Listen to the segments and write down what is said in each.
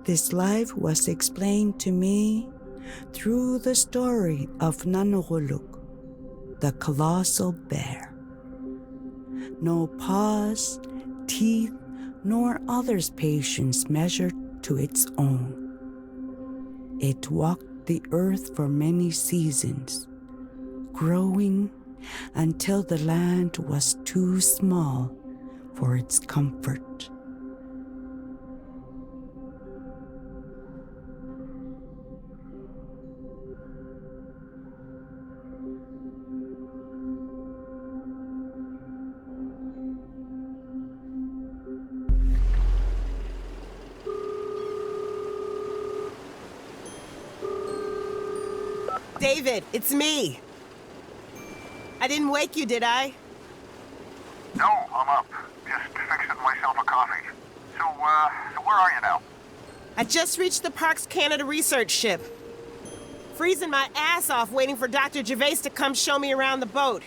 This life was explained to me through the story of Nanurluk, the colossal bear. No paws, teeth, nor others' patience measured to its own. It walked the earth for many seasons, growing until the land was too small for its comfort. David, it's me. I didn't wake you, did I? No, I'm up. Just fixing myself a coffee. So where are you now? I just reached the Parks Canada research ship. Freezing my ass off waiting for Dr. Gervais to come show me around the boat.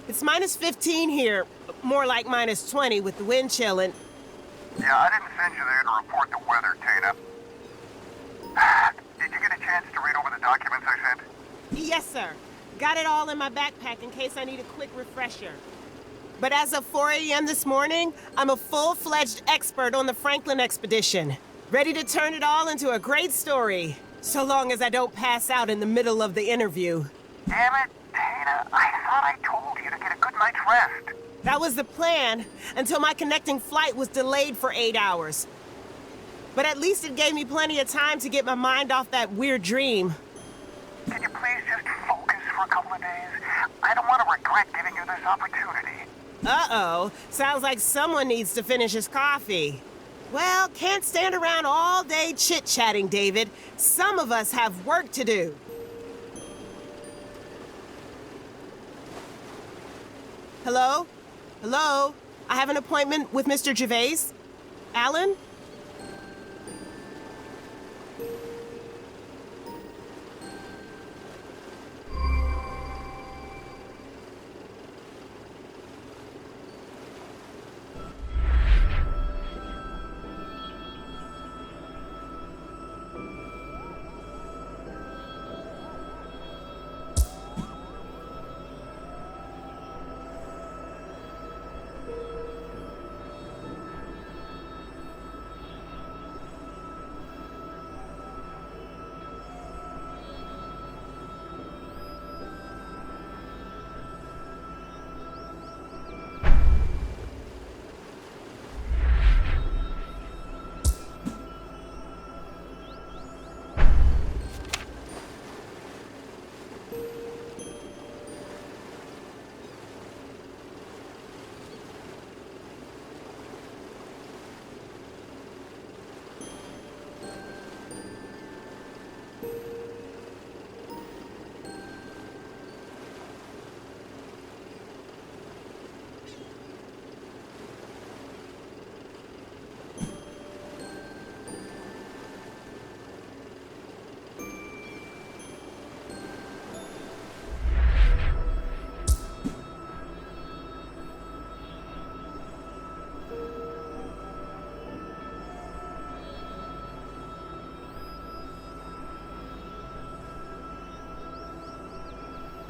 It's minus 15 here, more like minus 20 with the wind chill and... Yeah, I didn't send you there to report the weather, Taina. Did you get a chance to read over the documents I sent? Yes, sir. Got it all in my backpack in case I need a quick refresher. But as of 4 a.m. this morning, I'm a full-fledged expert on the Franklin expedition. Ready to turn it all into a great story. So long as I don't pass out in the middle of the interview. Damn it, Taina. I thought I told you to get a good night's rest. That was the plan, until my connecting flight was delayed for 8 hours. But at least it gave me plenty of time to get my mind off that weird dream. Can you please just focus for a couple of days? I don't want to regret giving you this opportunity. Uh-oh. Sounds like someone needs to finish his coffee. Well, can't stand around all day chit-chatting, David. Some of us have work to do. Hello? Hello? I have an appointment with Mr. Gervais. Alan?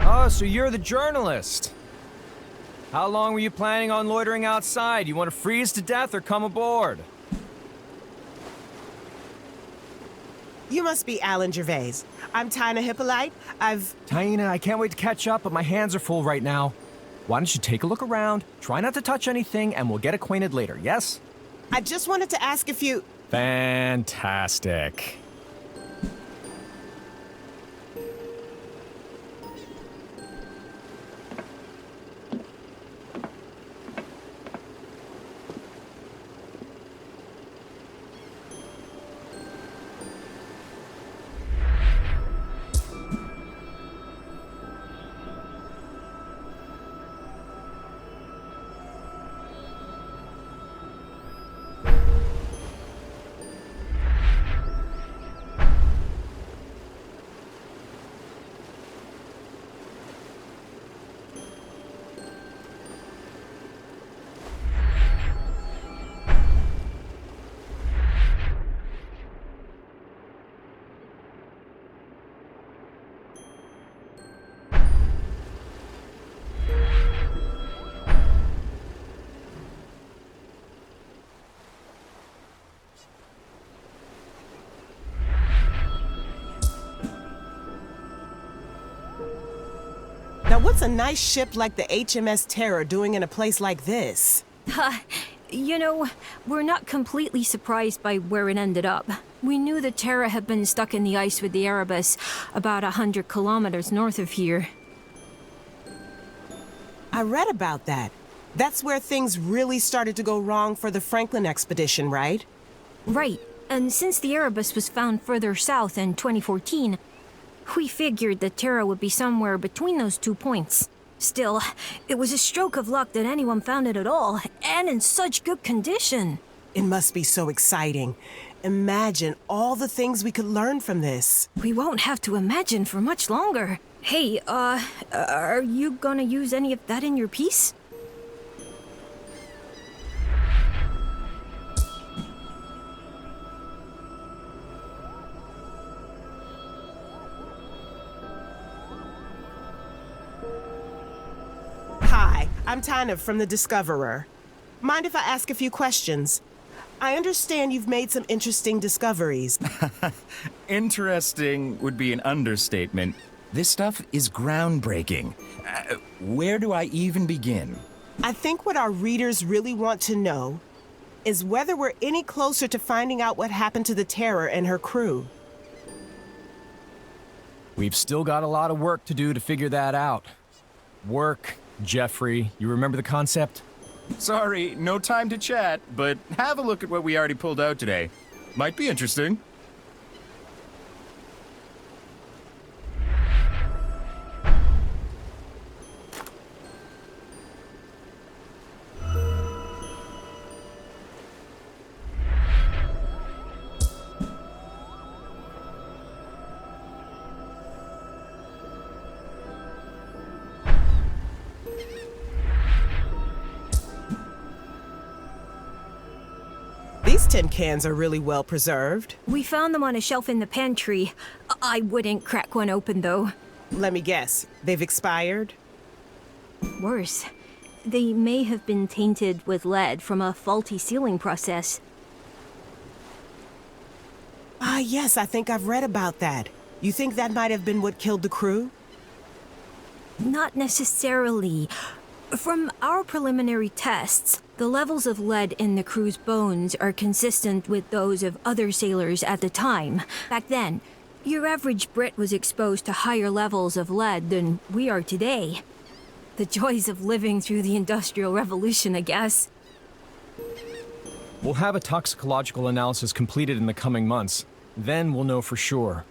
Oh, so you're the journalist. How long were you planning on loitering outside? You want to freeze to death or come aboard? You must be Alan Gervais. I'm Taïna Hippolyte. Taina, I can't wait to catch up, but my hands are full right now. Why don't you take a look around, try not to touch anything, and we'll get acquainted later, yes? I just wanted to ask if you... Fantastic. what's a nice ship like the HMS Terror doing in a place like this? You know, we're not completely surprised by where it ended up. We knew the Terra had been stuck in the ice with the Erebus about 100 kilometers north of here. I read about that. That's where things really started to go wrong for the Franklin expedition, right? Right, and since the Erebus was found further south in 2014, we figured the Terra would be somewhere between those 2 points. Still, it was a stroke of luck that anyone found it at all, and in such good condition. It must be so exciting. Imagine all the things we could learn from this. We won't have to imagine for much longer. Hey, are you gonna use any of that in your piece? Hi, I'm Taïna from The Discoverer. Mind if I ask a few questions? I understand you've made some interesting discoveries. Interesting would be an understatement. This stuff is groundbreaking. Where do I even begin? I think what our readers really want to know is whether we're any closer to finding out what happened to the Terror and her crew. We've still got a lot of work to do to figure that out. Work, Jeffrey, you remember the concept? Sorry, no time to chat, but have a look at what we already pulled out today. Might be interesting. These tin cans are really well preserved. We found them on a shelf in the pantry. I wouldn't crack one open, though. Let me guess, they've expired? Worse, they may have been tainted with lead from a faulty sealing process. Ah, yes, I think I've read about that. You think that might have been what killed the crew? Not necessarily. From our preliminary tests, the levels of lead in the crew's bones are consistent with those of other sailors at the time. Back then, your average Brit was exposed to higher levels of lead than we are today. The joys of living through the Industrial Revolution, I guess. We'll have a toxicological analysis completed in the coming months. Then we'll know for sure.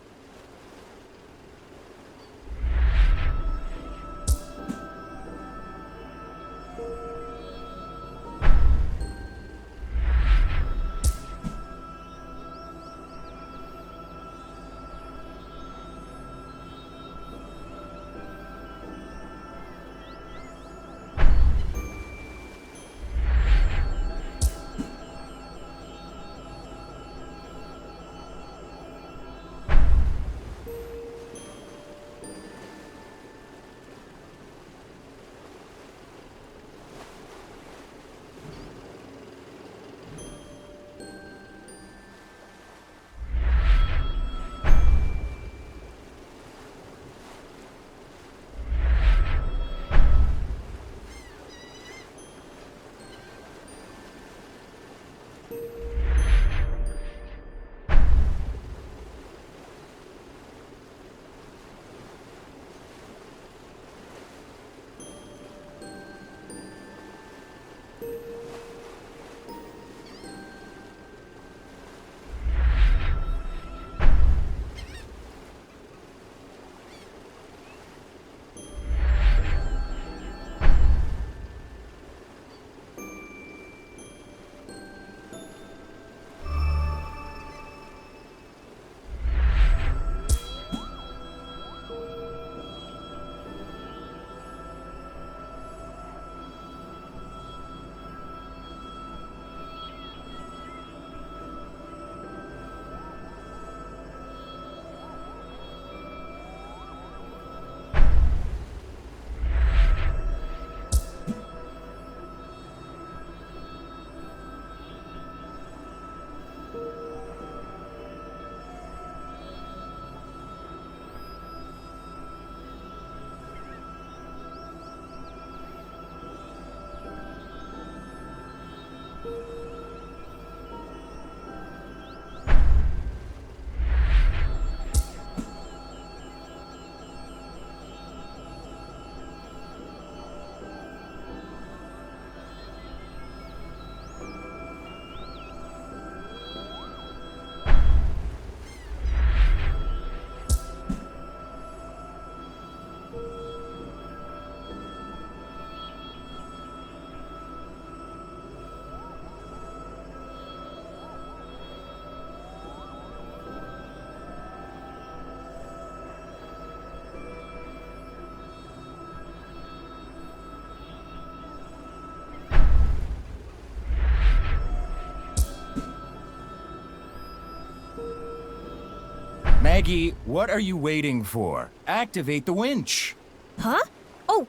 Maggie, what are you waiting for? Activate the winch. Huh? Oh,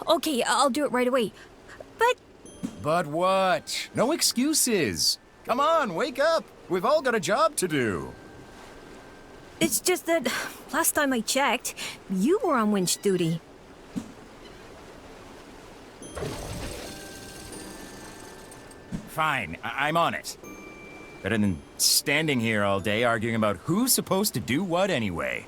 okay, I'll do it right away. But But what? No excuses. Come on, wake up. We've all got a job to do. it's just that last time I checked, you were on winch duty. Fine, I'm on it. Better than standing here all day arguing about who's supposed to do what anyway.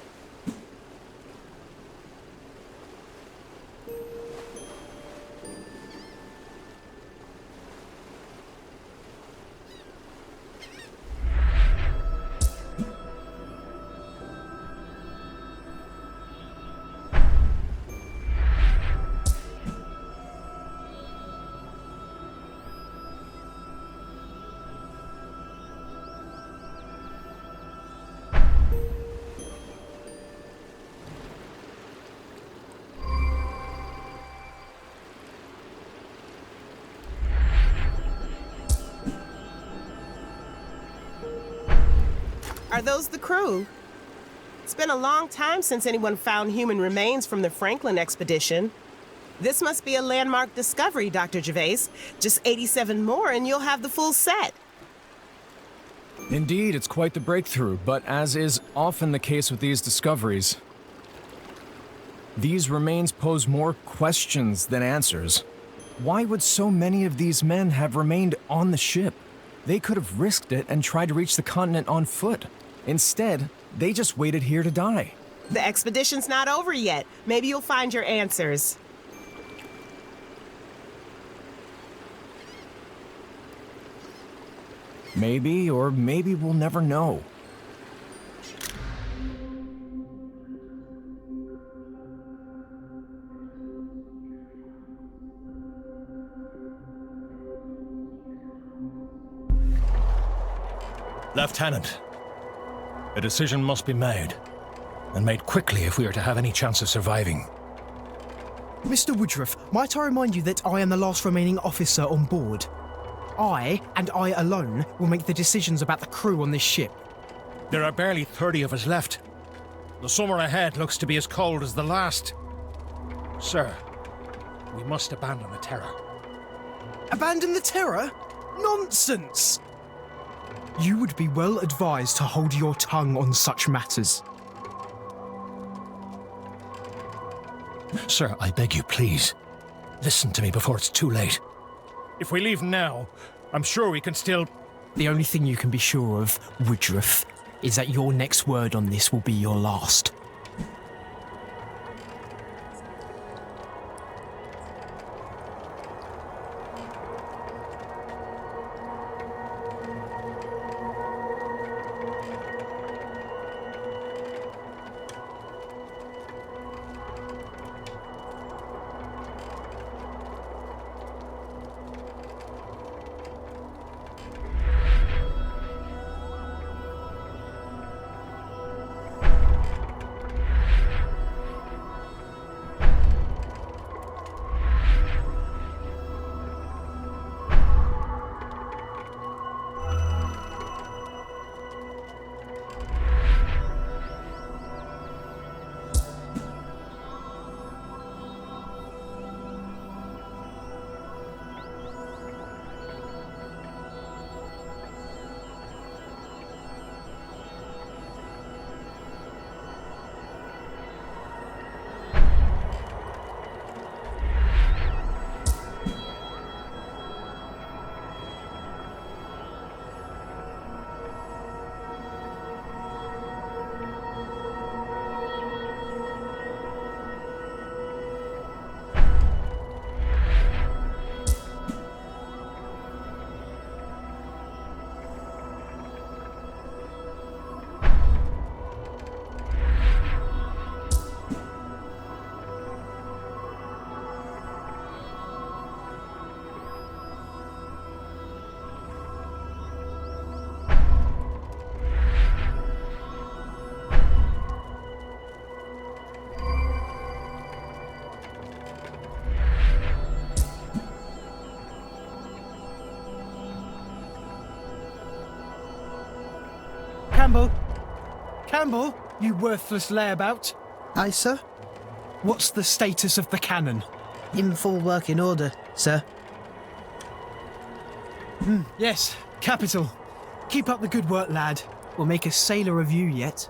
Are those the crew? It's been a long time since anyone found human remains from the Franklin expedition. This must be a landmark discovery, Dr. Gervais. Just 87 more and you'll have the full set. Indeed, it's quite the breakthrough, but as is often the case with these discoveries, these remains pose more questions than answers. Why would so many of these men have remained on the ship? They could have risked it and tried to reach the continent on foot. Instead, they just waited here to die. The expedition's not over yet. Maybe you'll find your answers. Maybe, or maybe we'll never know. Lieutenant, a decision must be made, and made quickly if we are to have any chance of surviving. Mr. Woodruff, might I remind you that I am the last remaining officer on board? I, and I alone, will make the decisions about the crew on this ship. There are barely 30 of us left. The summer ahead looks to be as cold as the last. Sir, we must abandon the Terror. Abandon the Terror? Nonsense! You would be well advised to hold your tongue on such matters. Sir, I beg you, please. Listen to me before it's too late. If we leave now, I'm sure we can still... The only thing you can be sure of, Woodruff, is that your next word on this will be your last. Campbell? Campbell? You worthless layabout. Aye, sir? What's the status of the cannon? In full working order, sir. Yes, capital. Keep up the good work, lad. We'll make a sailor of you yet.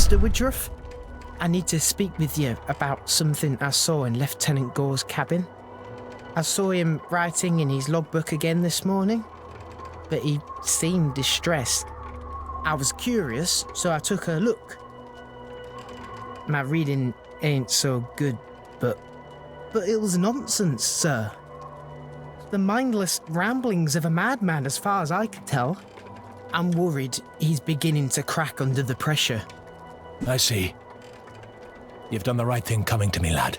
Mr. Woodruff, I need to speak with you about something I saw in Lieutenant Gore's cabin. I saw him writing in his logbook again this morning, but he seemed distressed. I was curious, so I took a look. My reading ain't so good, but it was nonsense, sir. The mindless ramblings of a madman as far as I could tell. I'm worried he's beginning to crack under the pressure. I see. You've done the right thing coming to me, lad.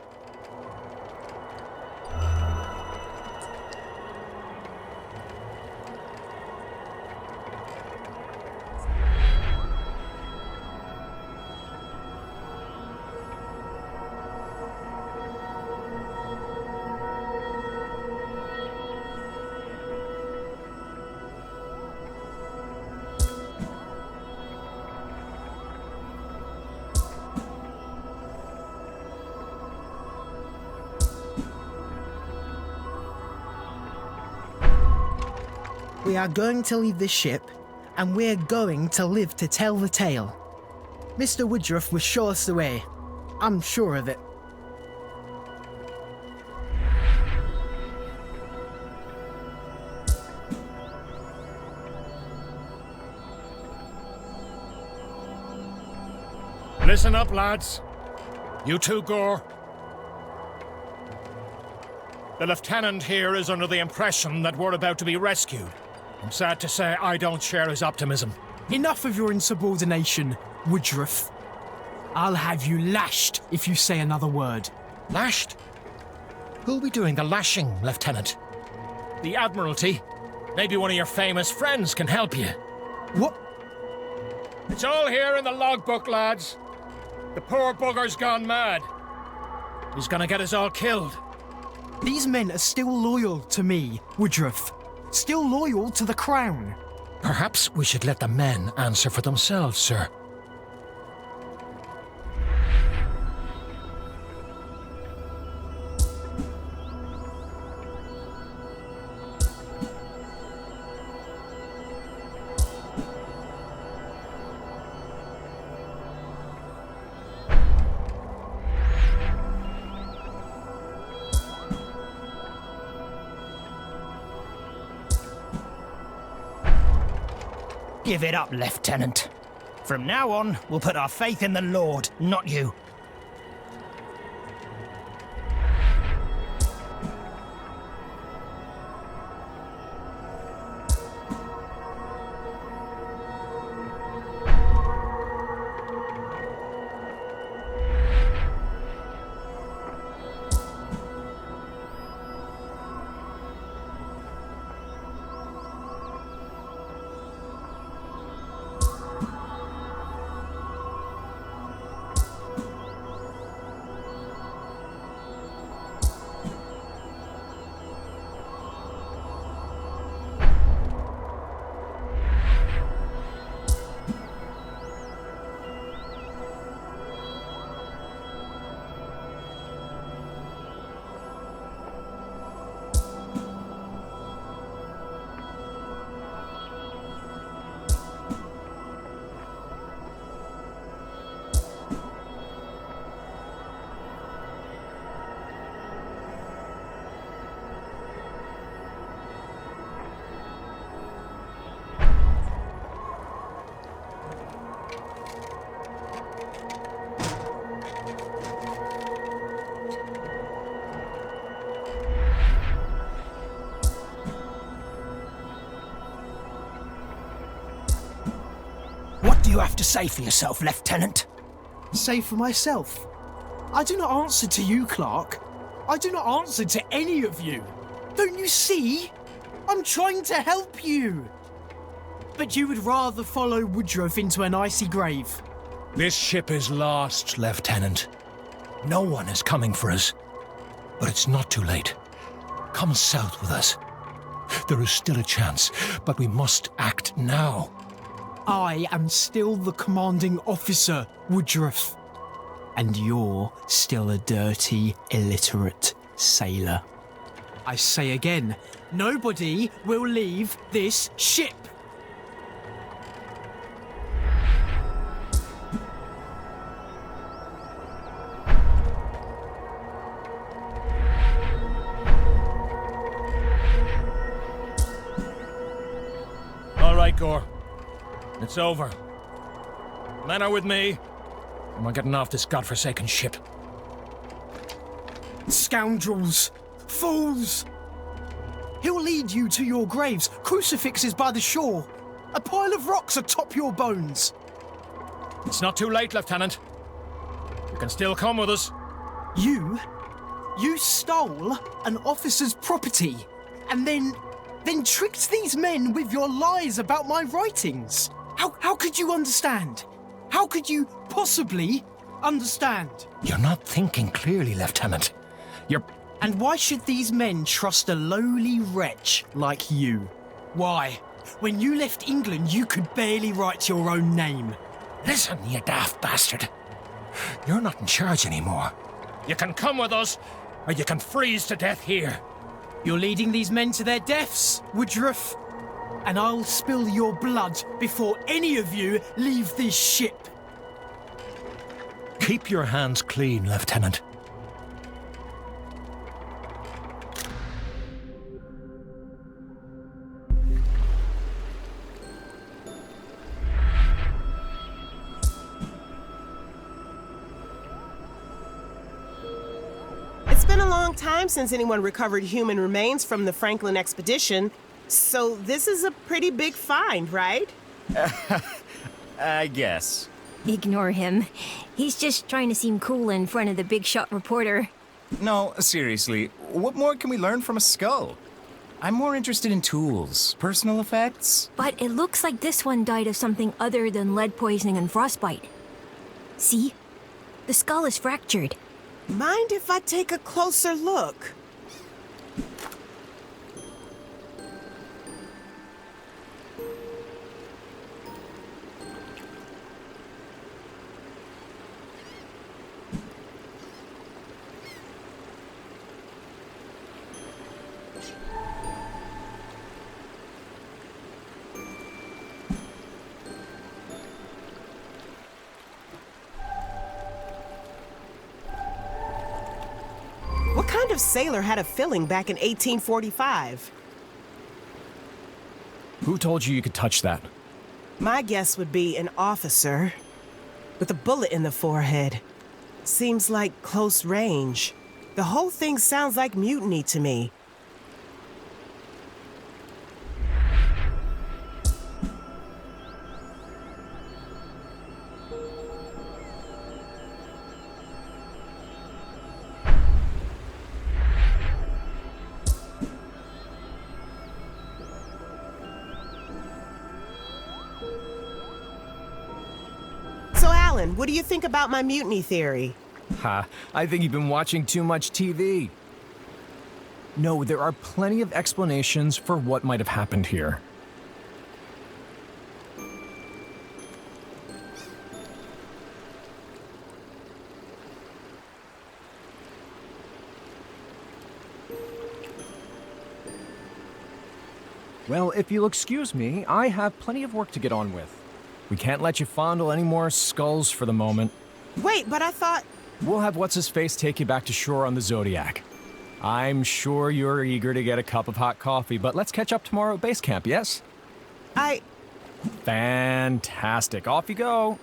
We are going to leave this ship, and we're going to live to tell the tale. Mr. Woodruff will show us the way. I'm sure of it. Listen up, lads. You too, Gore. The lieutenant here is under the impression that we're about to be rescued. I'm sad to say I don't share his optimism. Enough of your insubordination, Woodruff. I'll have you lashed if you say another word. Lashed? Who'll be doing the lashing, Lieutenant? The Admiralty? Maybe one of your famous friends can help you. What? It's all here in the logbook, lads. The poor bugger's gone mad. He's gonna get us all killed. These men are still loyal to me, Woodruff. Still loyal to the Crown. Perhaps we should let the men answer for themselves, sir. Give it up, Lieutenant. From now on, we'll put our faith in the Lord, not you. What do you have to say for yourself, Lieutenant? Say for myself? I do not answer to you, Clark. I do not answer to any of you. Don't you see? I'm trying to help you. But you would rather follow Woodruff into an icy grave. This ship is lost, Lieutenant. No one is coming for us. But it's not too late. Come south with us. There is still a chance, but we must act now. I am still the commanding officer, Woodruff. And you're still a dirty, illiterate sailor. I say again, nobody will leave this ship. All right, Gore. It's over. Men are with me. And we're getting off this godforsaken ship. Scoundrels! Fools! He'll lead you to your graves, crucifixes by the shore, a pile of rocks atop your bones. It's not too late, Lieutenant. You can still come with us. You stole an officer's property, and then tricked these men with your lies about my writings. How could you understand? How could you possibly understand? You're not thinking clearly, Lieutenant. And why should these men trust a lowly wretch like you? Why? When you left England, you could barely write your own name. Listen, you daft bastard. You're not in charge anymore. You can come with us, or you can freeze to death here. You're leading these men to their deaths, Woodruff. And I'll spill your blood before any of you leave this ship. Keep your hands clean, Lieutenant. It's been a long time since anyone recovered human remains from the Franklin expedition, so this is a pretty big find, right? I guess. Ignore him. He's just trying to seem cool in front of the big shot reporter. No, seriously, what more can we learn from a skull? I'm more interested in tools, personal effects. But it looks like this one died of something other than lead poisoning and frostbite. See? The skull is fractured. Mind if I take a closer look? What kind of sailor had a filling back in 1845? Who told you you could touch that? My guess would be an officer with a bullet in the forehead. Seems like close range. The whole thing sounds like mutiny to me. What do you think about my mutiny theory? Ha, I think you've been watching too much TV. No, there are plenty of explanations for what might have happened here. Well, if you'll excuse me, I have plenty of work to get on with. We can't let you fondle any more skulls for the moment. Wait, but I thought... We'll have What's-His-Face take you back to shore on the Zodiac. I'm sure you're eager to get a cup of hot coffee, but let's catch up tomorrow at base camp, yes? I... Fantastic. Off you go.